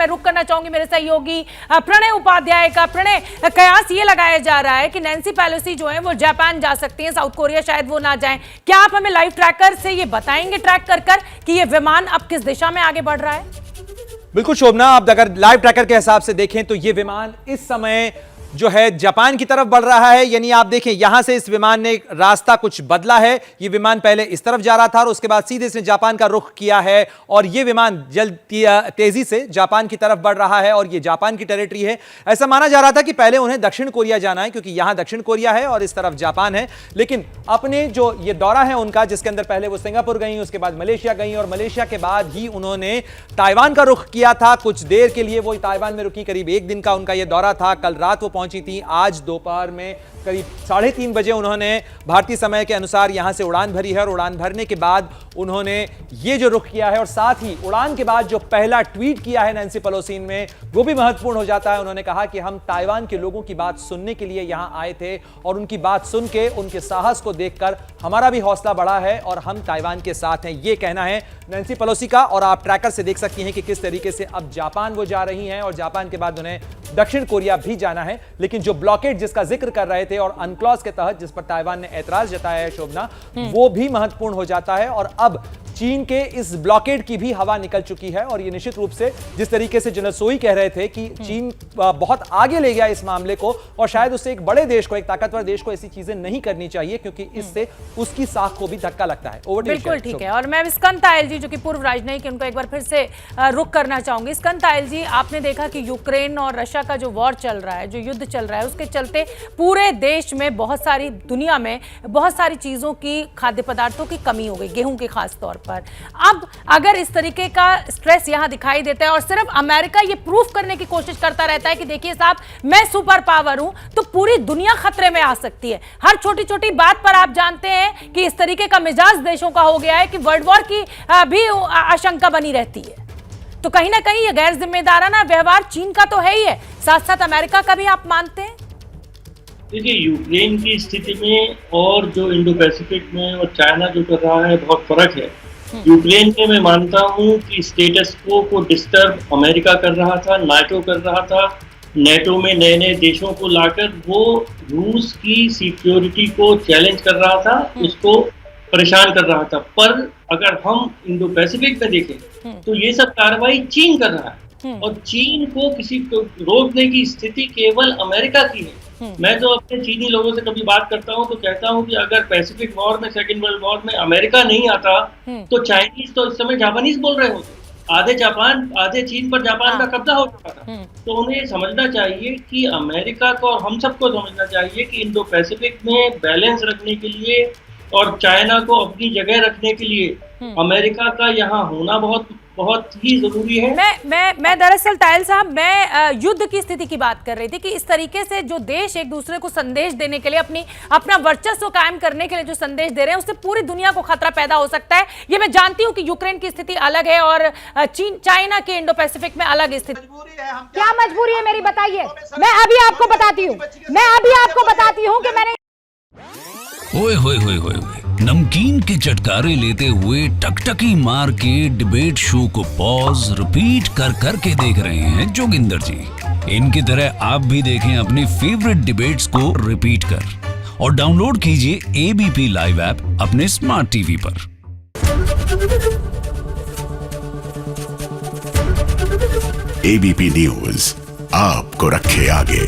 मैं रुक करना चाहूंगी मेरे सहयोगी प्रणय उपाध्याय का। प्रणय, कयास ये लगाया जा रहा है कि नैन्सी पेलोसी जो है वो जापान जा सकती हैं, साउथ कोरिया शायद वो ना जाएं। क्या आप हमें लाइव ट्रैकर से ये बताएंगे, ट्रैक कर कर, कि ये विमान अब किस दिशा में आगे बढ़ रहा है? बिल्कुल शोभना, आप अगर लाइव ट्रैकर के हिसाब से देखें तो ये विमान इस समय जो है जापान की तरफ बढ़ रहा है। यानी आप देखें यहां से इस विमान ने रास्ता कुछ बदला है। ये विमान पहले इस तरफ जा रहा था और उसके बाद सीधे इसने जापान का रुख किया है और ये विमान जल्द तेजी से जापान की तरफ बढ़ रहा है और ये जापान की टेरिटरी है। ऐसा माना जा रहा था कि पहले उन्हें दक्षिण कोरिया जाना है क्योंकि यहां दक्षिण कोरिया है और इस तरफ जापान है, लेकिन अपने जो ये दौरा है उनका, जिसके अंदर पहले वो सिंगापुर गई, उसके बाद मलेशिया गई और मलेशिया के बाद ही उन्होंने ताइवान का रुख किया था। कुछ देर के लिए वो ताइवान में रुकी, करीब एक दिन का उनका ये दौरा था। कल रात वो पहुंची थी। आज दोपहर में करीब 3:30 बजे उन्होंने भारतीय समय के अनुसार यहां से उड़ान भरी है और उड़ान भरने के बाद उन्होंने ये जो रुख किया है और साथ ही उड़ान के बाद जो पहला ट्वीट किया है नैन्सी पेलोसी में, वो भी महत्वपूर्ण हो जाता है। उन्होंने कहा कि हम ताइवान के लोगों की बात सुनने के लिए यहां आए थे और उनकी बात सुन के, उनके साहस को देखकर हमारा भी हौसला बढ़ा है और हम ताइवान के साथ हैं। ये कहना है नैन्सी पेलोसी का और आप ट्रैकर से देख सकती हैं कि किस तरीके से अब जापान वो जा रही हैं और जापान के बाद उन्हें दक्षिण कोरिया भी जाना है। लेकिन जो ब्लॉकेड जिसका जिक्र कर रहे थे और अनक्लॉज के तहत जिस पर ताइवान ने ऐतराज जताया है शोभना, वो भी महत्वपूर्ण हो जाता है और अब चीन के इस ब्लॉकेड की भी हवा निकल चुकी है। और ये निश्चित रूप से जिस तरीके से जनरल सोई कह रहे थे कि चीन बहुत आगे ले गया इस मामले को और शायद उससे एक बड़े देश को, एक ताकतवर देश को ऐसी चीजें नहीं करनी चाहिए क्योंकि इससे उसकी साख को भी धक्का लगता है। बिल्कुल ठीक है। और मैं स्कंद आयल जी जो कि पूर्व राजनयिक, उनको एक बार फिर से रुक करना चाहूंगी। स्कंद आयल जी, आपने देखा कि यूक्रेन और रशिया का जो वॉर चल रहा है, जो युद्ध चल रहा है, उसके चलते पूरे देश में बहुत सारी, दुनिया में बहुत सारी चीजों की, खाद्य पदार्थों की कमी हो गई, गेहूं के खास तौर पर। अब अगर इस तरीके का स्ट्रेस यहां दिखाई देता है और सिर्फ अमेरिका ये प्रूफ करने की कोशिश करता रहता है कि देखिए साहब मैं सुपर पावर हूं, तो पूरी दुनिया खतरे में आ सकती है। हर छोटी छोटी बात पर आप जानते हैं कि इस तरीके का मिजाज देशों का हो गया है कि वर्ल्ड वॉर की भी आशंका बनी रहती है। तो कहीं ना कहीं ये गैर जिम्मेदाराना व्यवहार चीन का तो है ही है, साथ साथ अमेरिका का भी, आप मानते हैं? देखिए, यूक्रेन की स्थिति में और जो इंडो पैसिफिक में और चाइना जो कर रहा है बहुत फर्क है। यूक्रेन में मैं मानता हूं कि स्टेटस को डिस्टर्ब अमेरिका कर रहा था, नाटो कर रहा था। नेटो में नए नए देशों को लाकर वो रूस की सिक्योरिटी को चैलेंज कर रहा था, उसको परेशान कर रहा था। पर अगर हम इंडो पैसिफिक में देखें तो ये सब कार्रवाई चीन कर रहा है और चीन को किसी को रोकने की स्थिति केवल अमेरिका की है। मैं तो अपने चीनी लोगों से कभी बात करता हूं तो कहता हूं कि अगर पैसिफिक वॉर में, सेकेंड वर्ल्ड वॉर में अमेरिका नहीं आता तो चाइनीज तो इस समय जापानीज बोल रहे होते। आधे चीन पर जापान का कब्जा हो चुका था। तो उन्हें समझना चाहिए कि अमेरिका को और हम सबको समझना चाहिए कि इंडो पैसिफिक में बैलेंस रखने के लिए और चाइना को अपनी जगह रखने के लिए अमेरिका का यहाँ होना बहुत ही जरूरी है। मैं दरअसल तायल साहब, मैं युद्ध की स्थिति की बात कर रही थी कि इस तरीके से जो देश एक दूसरे को संदेश देने के लिए, अपना वर्चस्व कायम करने के लिए जो संदेश दे रहे हैं, उससे पूरी दुनिया को खतरा पैदा हो सकता है। ये मैं जानती हूँ कि यूक्रेन की स्थिति अलग है और चाइना के इंडो पैसिफिक में अलग स्थिति। क्या मजबूरी है मेरी, बताइए। मैं अभी आपको बताती हूँ कि मैंने ओए होए होए होए नमकीन के चटकारे लेते हुए टकटकी मार के डिबेट शो को पॉज रिपीट कर कर के देख रहे हैं जोगिंदर जी। इनकी तरह आप भी देखें अपनी फेवरेट डिबेट्स को रिपीट कर और डाउनलोड कीजिए एबीपी लाइव ऐप अपने स्मार्ट टीवी पर। एबीपी न्यूज आपको रखे आगे।